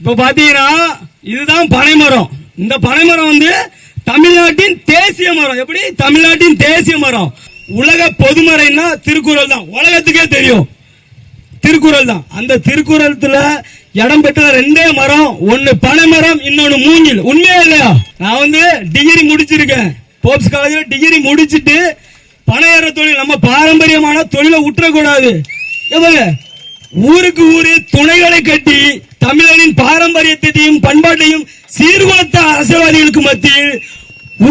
இப்ப பாத்தீங்கன்னா இதுதான் பனைமரம். இந்த பனைமரம் வந்து தமிழ்நாட்டின் தேசிய மரம். எப்படி? தமிழ்நாட்டின் தேசிய மரம். உலக பொதுமறைன்னா திருக்குறள் தான். உலகத்துக்கே தெரியும் திருக்குறள் தான். அந்த திருக்குறளத்துல இடம் பெற்ற ரெண்டே மரம், ஒன்னு பனைமரம், இன்னொன்னு மூங்கில். உண்மையா இல்லையா? நான் வந்து டிகிரி முடிச்சிருக்கேன், போப்ஸ் காலேஜ்ல டிகிரி முடிச்சிட்டு பனையற தொழில் நம்ம பாரம்பரியமான தொழிலை விட்டுறக்கூடாது. ஊருக்கு ஊரு துணைகளை கட்டி தமிழனின் பாரம்பரியத்தையும் பண்பாட்டையும் சீர்குலைத்த அரசியல்வாதிகளுக்கு மத்தியில்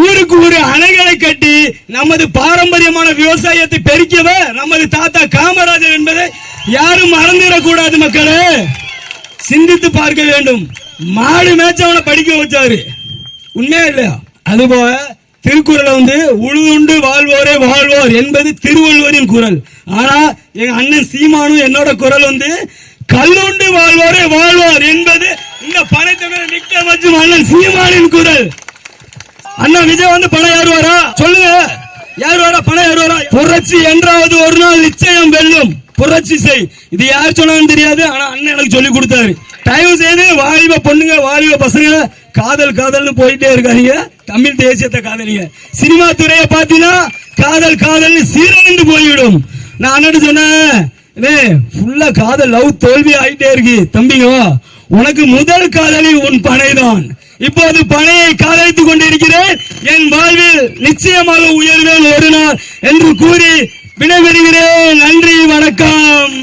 ஊருக்கு ஊரு அணைகளை கட்டி நமது பாரம்பரியமான விவசாயத்தை பெருக்கியவர் நமது தாத்தா காமராஜர் என்பதை யாரும் மறந்துடக்கூடாது. மக்களே, சிந்தித்து பார்க்க வேண்டும். மாடு மேய்ச்சவனை படிக்க வச்சாரு. உண்மையா இல்லையா? அதுபோல திருக்குறளை வந்து உழுதுண்டு வாழ்வோரே வாழ்வோர் என்பது திருவள்ளுவரின் குரல். ஆனா எங்க அண்ணன் சீமானும் என்னோட குரல் வந்து கல்லுண்டு வாழ்வோரே வாழ்வோர் என்பது இந்த பனைத்தமிழர் நிக்க மற்றும் அண்ணன் சீமானின் குரல். அண்ணா விஜய் வந்து பணம் ஏறுவாரா? சொல்லுங்க, ஏறுவாரா? பணம் ஏறுவாரா? புரட்சி என்றாவது ஒரு நாள் நிச்சயம் வெல்லும். புரட்சி செய். இது யார் சொன்னான்னு தெரியாது, ஆனா அண்ணன் எனக்கு சொல்லி கொடுத்தாரு. தயவு செய்து வாலிப பொண்ணுங்க, வாலிப பசங்க காதல் காதல்னு போயிட்டே இருக்காங்க. தமிழ் தேசியத்தை காதலிங்க. சினிமா துறையை பார்த்தீங்கன்னா காதல் காதல்னு சீரழிந்து போய்விடும். நான் அண்ணன் சொன்னேன், ஃபுல்லா காதல் லவ் தோல்வி ஆயிட்டே இருக்கு. தம்பிங்க, உனக்கு முதல் காதலி உன் பனைதான். இப்போது பனையை காதலித்துக் கொண்டிருக்கிறேன். என் வாழ்வில் நிச்சயமாக உயர்வேன் ஒரு நாள் என்று கூறி விடைபெறுகிறேன். நன்றி, வணக்கம்.